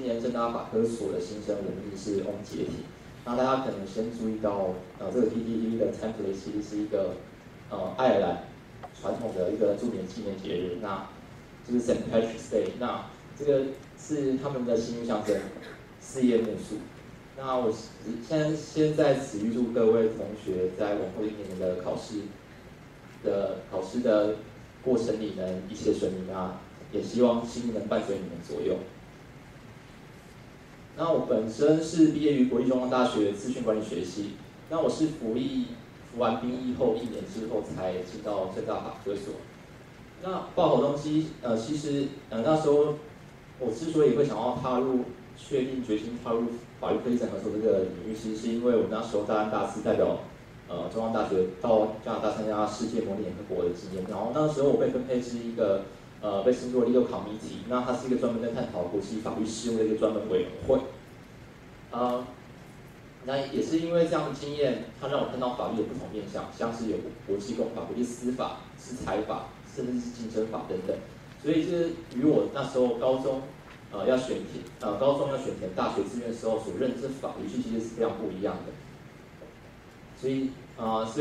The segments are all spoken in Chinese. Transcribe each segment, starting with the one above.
年政大法科所的新生，我们是翁杰体。那大家可能先注意到，这个 PTT 的 template 其实是一个爱尔兰传统的一个著名纪念节日，那就是 St. Patrick's Day。那这个是他们的幸运象征，四叶木树。那我先在此预祝各位同学在往后一年的考试的过程里能一切顺利，那也希望幸运能伴随你们左右。那我本身是毕业于国立中央大学资讯管理学系，那我是服完兵役后1年之后才进到政大法科所。那报考动机，其实那时候我之所以会想要确定决心踏入法律科技整合所这个领域，其实是因为我那时候大3、大4代表中央大学到加拿大参加世界模拟联合国的经验，然后那时候我被分配是一个被称作 Legal Committee， 那它是一个专门在探讨国际法律事务的一个专门委员会。那也是因为这样的经验，它让我看到法律的不同面向，像是有国际公法、国际司法、制裁法，甚至是竞争法等等。所以这与我那时候高中要选填大学志愿的时候所认知的法律系其实是非常不一样的。所以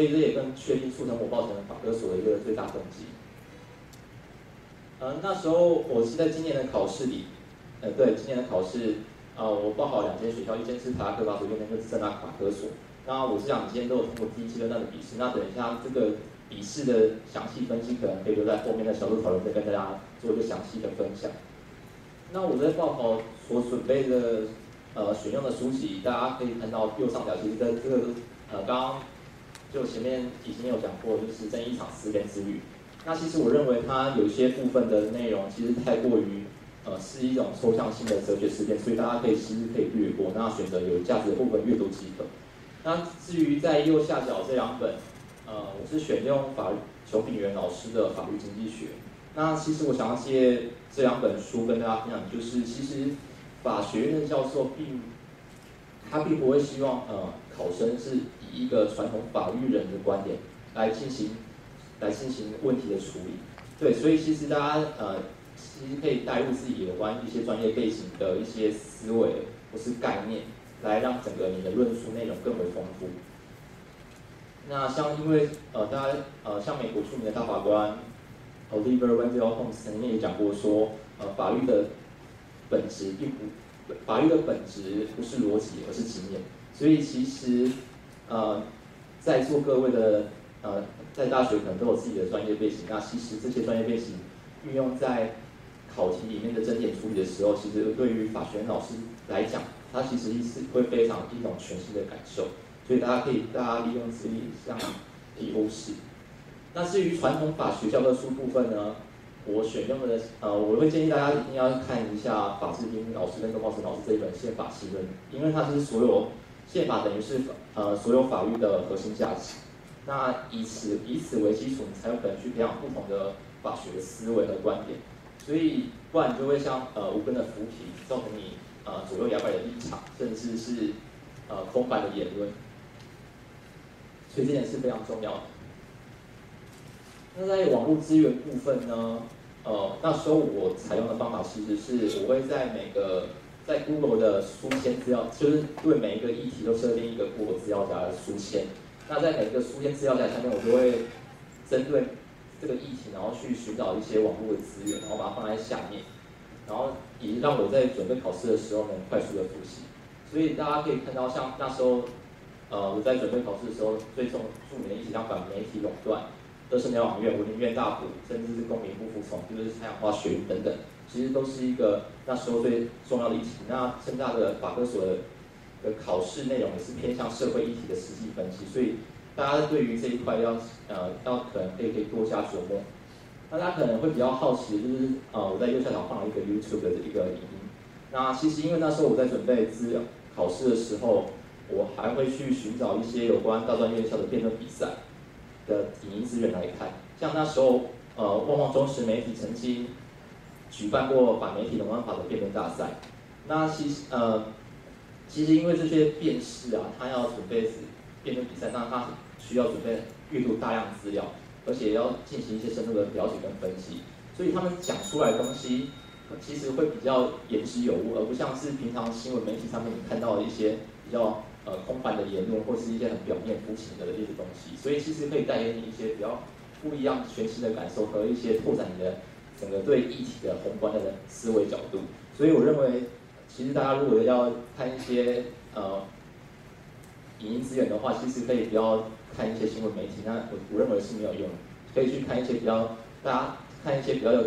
这也更确定促成我报成法科所的一个最大动机。那时候我是在今年的考试里，今年的考试，我报考2间学校，一间是台大科法所，一间就是政大法科所。那我这2间都有通过第1阶段的笔试，那等一下这个笔试的详细分析，可能可以留在后面的小组讨论，再跟大家做一个详细的分享。那我在报考所准备的选用的书籍，大家可以看到右上角，其实在这个刚刚就前面已经有讲过，就是正义场思辨之旅。那其实我认为它有一些部分的内容其实太过于是一种抽象性的哲学思辨，所以大家可以略过，那选择有价值的部分阅读即可。那至于在右下角这2本，我是选用熊秉元老师的《法律经济学》。那其实我想要借这2本书跟大家分享，就是其实法学院的教授他并不会希望考生是以一个传统法律人的观点来进行问题的处理。对，所以其实大家其实可以带入自己有关一些专业背景的一些思维或是概念，来让整个你的论述内容更为丰富。那因为大家像美国著名的大法官 Oliver Wendell Holmes 曾经也讲过说，法律的本质不是逻辑，而是经验。所以其实在座各位的在大学可能都有自己的专业背景，那其实这些专业背景运用在考题里面的争点处理的时候，其实对于法学院老师来讲，它其实是会非常一种全新的感受。所以大家利用这一项优势。那至于传统法学教科书部分呢，我选用的我会建议大家一定要看一下法治丁老师跟周茂成老师这一本《宪法析论》，因为它是所有宪法等于是所有法律的核心价值。那以此为基础，你才有可能去培养不同的法学的思维和观点。所以不然就会像无根的浮皮，造成你左右摇摆的立场，甚至是空白的言论。所以这点是非常重要的。那在网络资源部分呢，那时候我采用的方法其实是我会在 Google 的书签资料，就是对每一个议题都设定一个 Google 资料夹的书签。那在每一个书签资料夹下面，我就会针对这个议题，然后去寻找一些网络的资源，然后把它放在下面，然后以让我在准备考试的时候能快速的复习。所以大家可以看到，像那时候我在准备考试的时候，最著名的议题像反媒体垄断、德胜鸟网院、文林院大补，甚至是公民不服从，就是太阳花学运等等，其实都是一个那时候最重要的议题。那政大的法科所的考试内容也是偏向社会议题的实际分析，所以大家对于这一块要可能可以多加琢磨。那大家可能会比较好奇，就是我在右下角放了一个 YouTube 的一个影音。那其实因为那时候我在准备考试的时候，我还会去寻找一些有关大专院校的辩论比赛的影音资源来看。像那时候旺旺中时媒体曾经举办过反媒体垄断法的辩论大赛。那其实因为这些辩士啊，他要准备辩论比赛，那他需要准备阅读大量资料，而且要进行一些深入的了解跟分析，所以他们讲出来的东西其实会比较言之有物，而不像是平常新闻媒体上面你看到的一些比较空泛的言论，或是一些很表面肤浅的一些东西。所以其实可以带给你一些比较不一样、全新的感受和一些拓展你的整个对议题的宏观的思维角度。所以我认为，其实大家如果要看一些影音资源的话，其实可以不要看一些新闻媒体，那我认为是没有用的，可以去看一些比较大家看一些比较有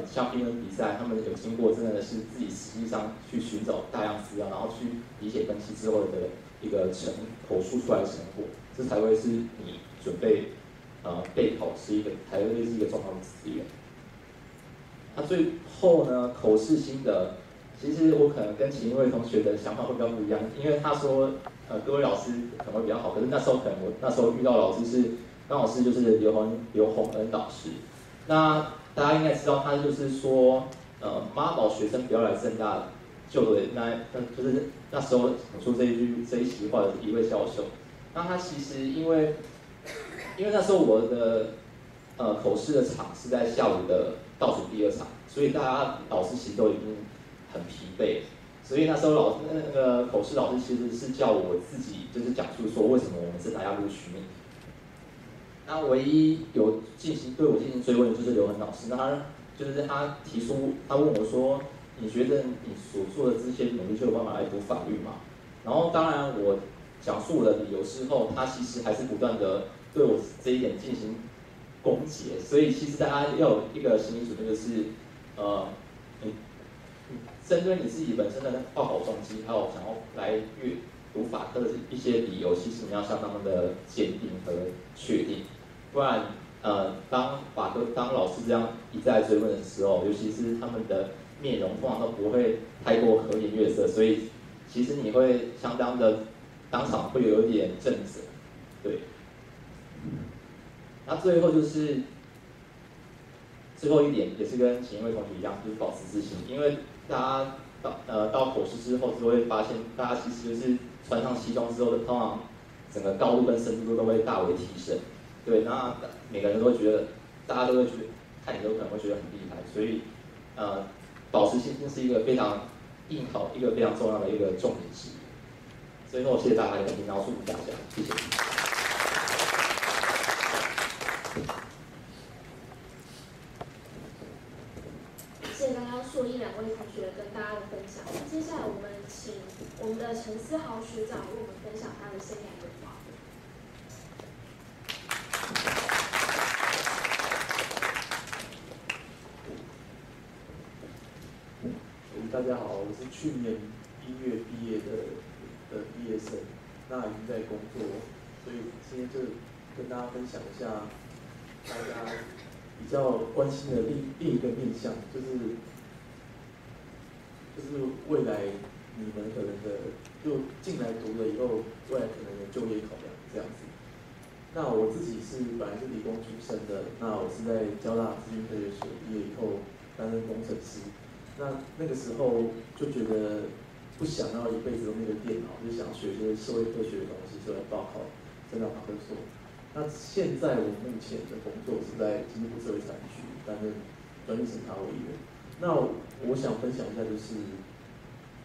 像评论比赛，他们有经过真的是自己实际上去寻找大量资料，然后去理解分析之后的一个口述出来的成果，这才会是你准备备考是才会是一个重要的资源。那最后呢，口试心得，其实我可能跟秦英卫同学的想法会比较不一样，因为他说各位老师可能会比较好，可是那时候可能我那时候遇到老师是刚好是就是刘洪恩导师，那大家应该知道他就是说妈宝学生不要来政大就读的那就是那时候讲出这一席话的一位教授，那他其实因为那时候我的口试的场是在下午的倒数第2场，所以大家老师其实都已经很疲惫，所以那时候那个口试老师其实是叫我自己就是讲述说为什么我们政大要录取你。那唯一有对我进行追问的就是刘恒老师，那他提出他问我说，你觉得你所做的这些努力就有办法来读法律吗？然后当然我讲述我的理由之后，他其实还是不断的对我这一点进行攻讦，所以其实大家要有一个心理准备，就是你针对你自己本身的报考动机，还有想要来读法科的一些理由，其实你要相当的坚定和确定，不然当老师这样一再追问的时候，尤其是他们的面容通常都不会太过和颜悦色，所以其实你会相当的当场会有一点震慑，对。那最后就是最后一点，也是跟秦英卫同学一样，就是保持自信，因为大家到口试之后，就会发现大家其实就是穿上西装之后，通常整个高度跟深度都会大为提升。对，那每个人都会觉得，大家都会觉得看你都可能会觉得很厉害，所以保持信心是一个非常应考一个非常重要的一个重点之一。所以我谢谢大家的聆听，然后祝福大家，谢谢。谢谢刚刚硕一2位同学跟大家的分享。那接下来我们请我们的陈思豪学长为我们分享他的生涯规划。大家好，我是去年1月毕业的毕业生，那已经在工作，所以今天就跟大家分享一下大家比较关心的另一个面向，就是未来你们可能就进来读了以后，未来可能有就业考量这样子。那我自己本来是理工出身的，那我是在交大资讯科学所毕业以后担任工程师。那个时候就觉得不想要一辈子都面对电脑，就想学一些社会科学的东西，所以来报考政大法科所。那现在我目前的工作是在经济部社会产业局担任专业审查委员。那我想分享一下，就是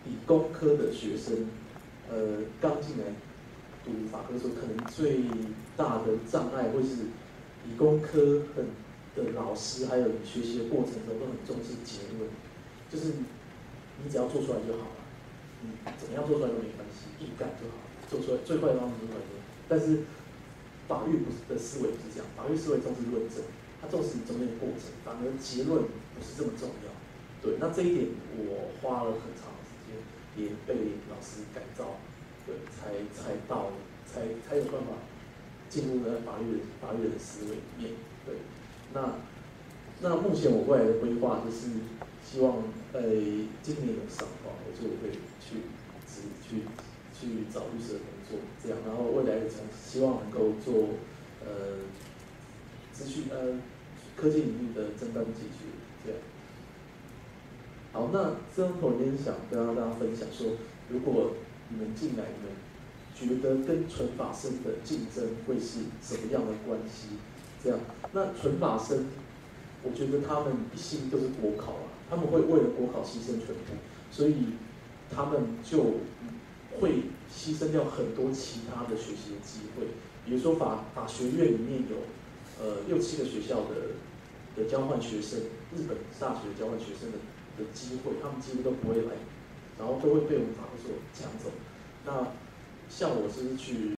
理工科的学生，刚进来读法科所，可能最大的障碍会是理工科的老师，还有你学习的过程中都很重视结论。就是你只要做出来就好了，你怎么样做出来都没关系，硬干就好，做出来最快的方式做出来就好。但是法律的思维不是这样，法律思维重视论证，它重视中间的过程，反而结论不是这么重要。对，那这一点我花了很长的时间，也被老师改造，对，才有办法进入了法律的思维里面。对，那目前我未来的规划就是。希望今年有上的话，我就会去找律师的工作，这样，然后未来希望能够做科技领域的侦办解决，这样。好，那最后我今天想跟大家分享说，如果你们进来，你们觉得跟纯法生的竞争会是什么样的关系？这样，那纯法生，我觉得他们一心都是国考啊。他们会为了国考牺牲全部，所以他们就会牺牲掉很多其他的学习的机会，比如说法学院里面有6、7个学校的交换学生，日本大学交换学生的机会，他们几乎都不会来，然后都会被我们法科所抢走。那像我是去